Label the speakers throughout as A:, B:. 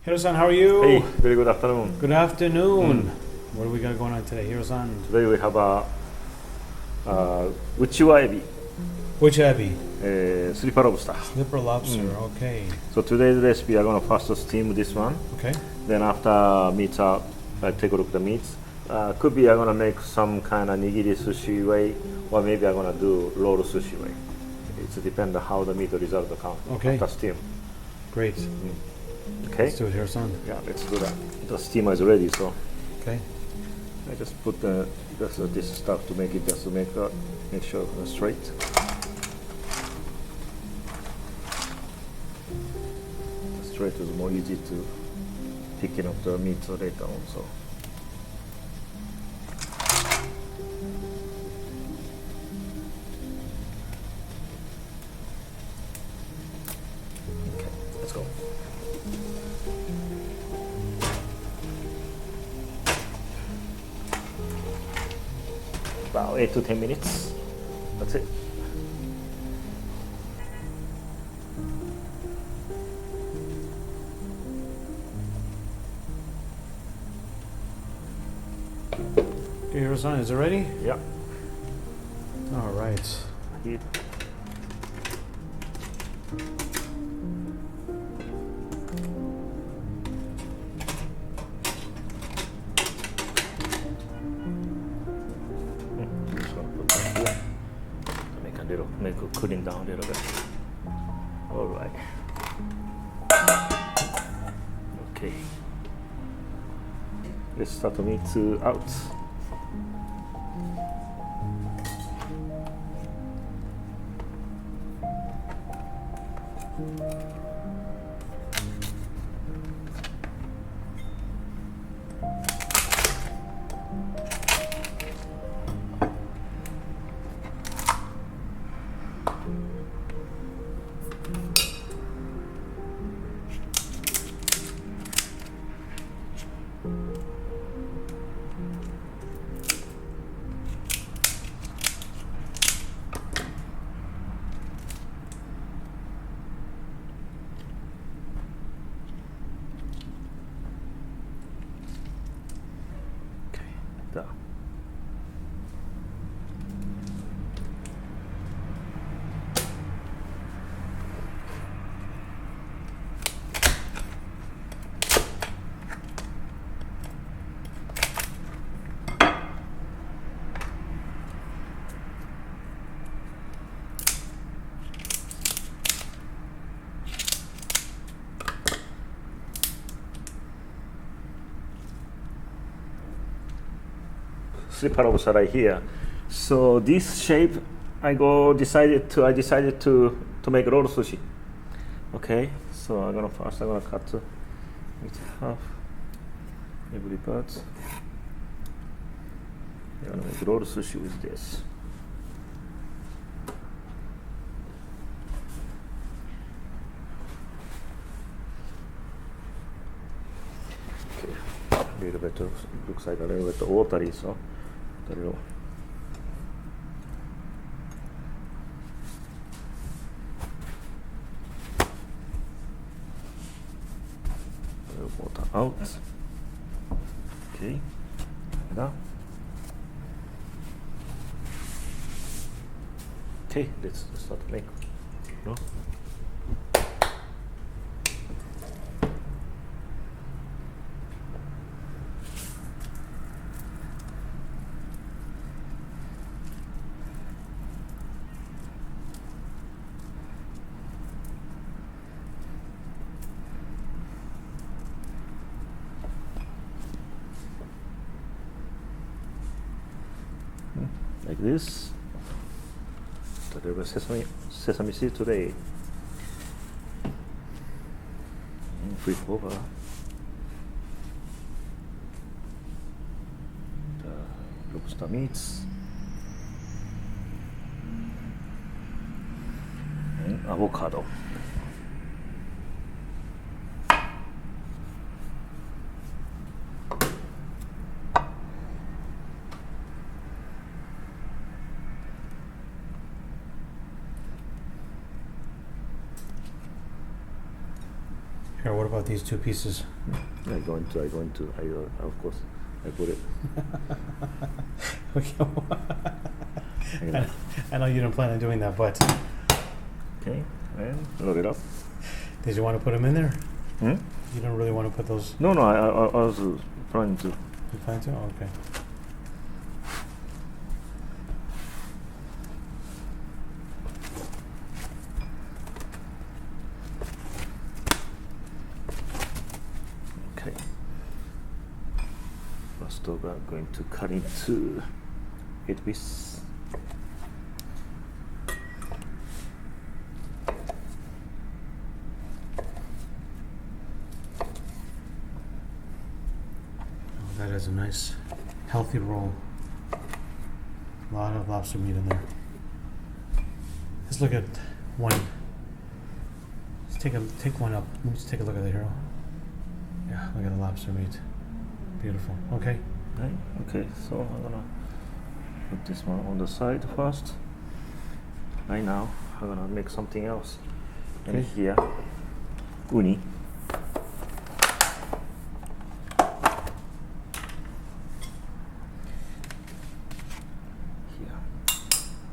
A: Hiro-san, how are you?
B: Hey, very good afternoon.
A: Good afternoon. What do we got going on today, Hiro-san?
B: Today we have a uchiwa ebi,
A: Which ebi?
B: slipper lobster.
A: Slipper lobster, okay.
B: So today's recipe, I'm gonna first steam this one.
A: Okay.
B: Then after meats out, I take a look at the meats. Could be I'm gonna make some kind of nigiri sushi way, or maybe I'm gonna do roll sushi way. It depends on how the meat result will come
A: Okay.
B: after steam.
A: Great.
B: Okay.
A: Let's do it, Hiro-san.
B: Yeah, let's do that. The steamer is ready, so
A: Okay.
B: I just put this stuff to make it just to make sure it's straight. Straight is more easy to picking up the meat later on. So. Okay, let's go. About 8 to 10 minutes. That's it.
A: Okay, Hiro-san, is it ready?
B: Yeah.
A: All right.
B: Heat. Just gonna put that here. Make it cooling down a little bit. All right. Okay. Let's start the meat out. Okay, done. Slipper lobster right here. So this shape, I decided to make roll sushi. Okay, so I'm gonna cut it half every part. I'm gonna make roll sushi with this. Okay, a little bit looks like a little bit watery, so. A little water out. Okay, now. Okay, let's start to make. No? Like this. A little bit sesame seed today. Flip over the lobster meats and avocado.
A: Here, what what about these two pieces?
B: I of course, I put it.
A: Okay. I know you didn't plan on doing that, but
B: Okay, and load it up.
A: did you want to put them in there?
B: Hmm?
A: You don't really want to put those.
B: No, I was trying to.
A: You plan to? Oh, okay.
B: Okay. First of all, I'm going to cut into 8 pieces.
A: Oh, that is a nice, healthy roll. A lot of lobster meat in there. Let's look at one. Let's take one up. Let's take a look at the Hiro. Yeah, look at the lobster meat. Beautiful. Okay.
B: Right. Okay, so I'm gonna put this one on the side first. Right now, I'm gonna make something else. And
A: Okay.
B: here, uni. Here.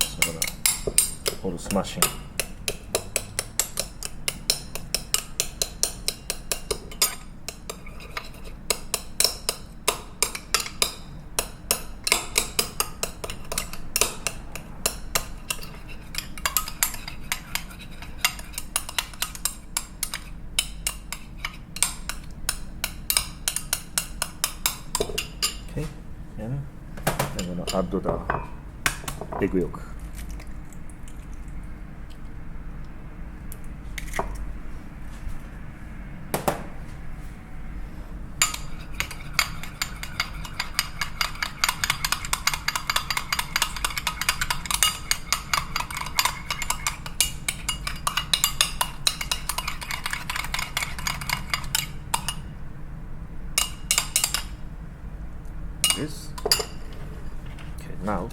B: So I'm gonna all smashing. Okay, and I'm gonna add the egg yolk. This. Okay, now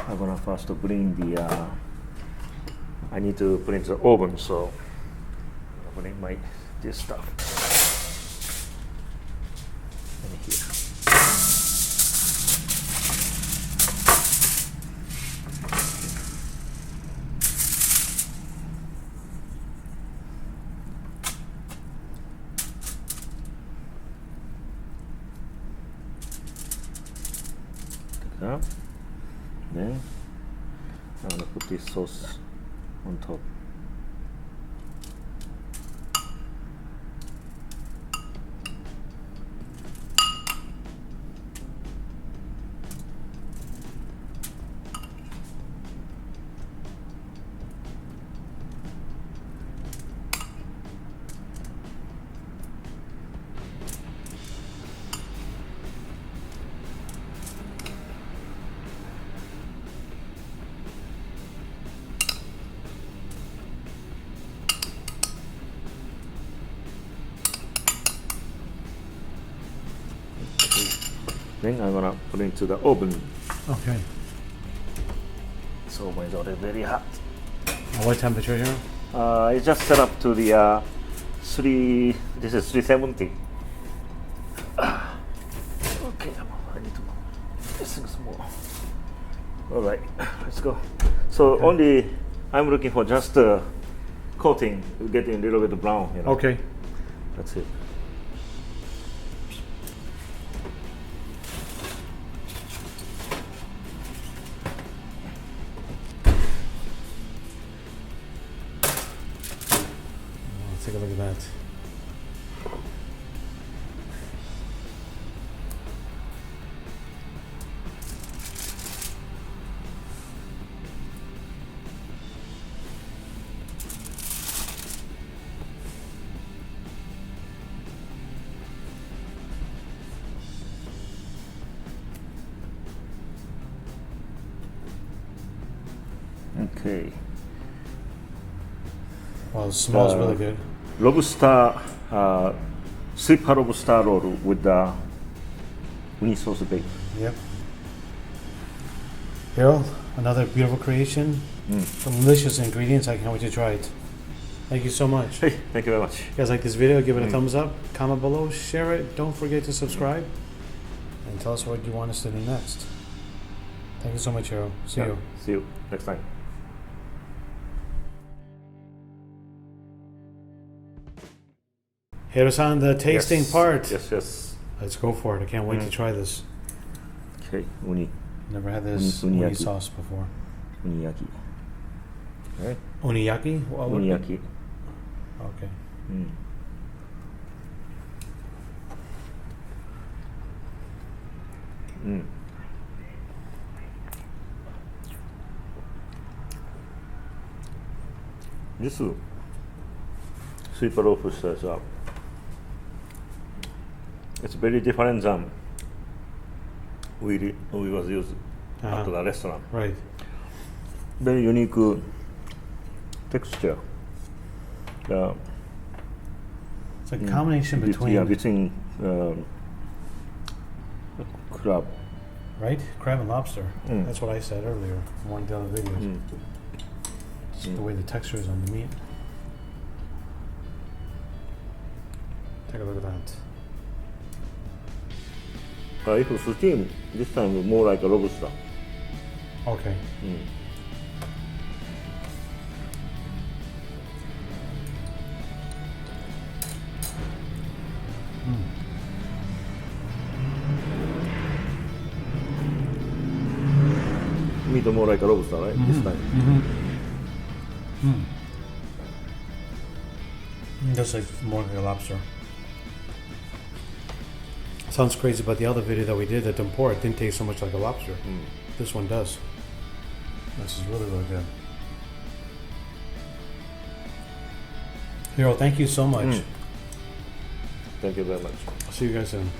B: I'm gonna first bring the. I need to put into the oven, so I'm gonna bring my this stuff. And here. Like that. Then I'm gonna put this sauce on top. Then I'm gonna put it into the oven.
A: Okay.
B: This oven is already very hot.
A: What temperature here?
B: I just set up to the 3. This is 370. Okay, I need to listen some more. All right, let's go. So
A: Okay.
B: only I'm looking for just a coating, getting a little bit brown. You know.
A: Okay.
B: That's it.
A: Let's take a look at that.
B: Okay.
A: Well, it smells really good.
B: Lobster, sweet lobster roll with the uni sauce bake.
A: Yep. Hiro, another beautiful creation.
B: Mm.
A: Delicious ingredients. I can't wait to try it. Thank you so much.
B: Hey, thank you very much.
A: If you guys like this video, give it a
B: Mm.
A: thumbs up, comment below, share it. Don't forget to subscribe, and tell us what you want us to do next. Thank you so much, Hiro. See
B: Yeah.
A: you.
B: See you next time.
A: Hiro-san, the tasting
B: Yes.
A: part.
B: Yes, yes.
A: Let's go for it. I can't wait to
B: Mm.
A: try this.
B: Okay, uni,
A: Never had this
B: Uni-
A: uni
B: uniyaki.
A: sauce before.
B: uniyaki. Alright,
A: Oniyaki? What would-
B: uniyaki.
A: Okay.
B: Mm. Mm. This sweet loaf is it's very different than we was used at
A: Uh-huh.
B: the restaurant.
A: Right.
B: Very unique texture.
A: It's like a combination between,
B: yeah, between crab.
A: right? Crab and lobster.
B: Mm.
A: That's what I said earlier in one of the other videos.
B: Mm.
A: Just the way the texture is on the meat. Take a look at that.
B: If steam, this time more like a lobster.
A: Okay.
B: Mm. Meat more like a lobster, right? This time.
A: Just like more like a lobster. Sounds crazy, but the other video that we did at Tempura didn't taste so much like a lobster.
B: Mm.
A: This one does. This is really, really good. Hiro, thank you so much.
B: Mm. Thank you very much.
A: I'll see you guys soon.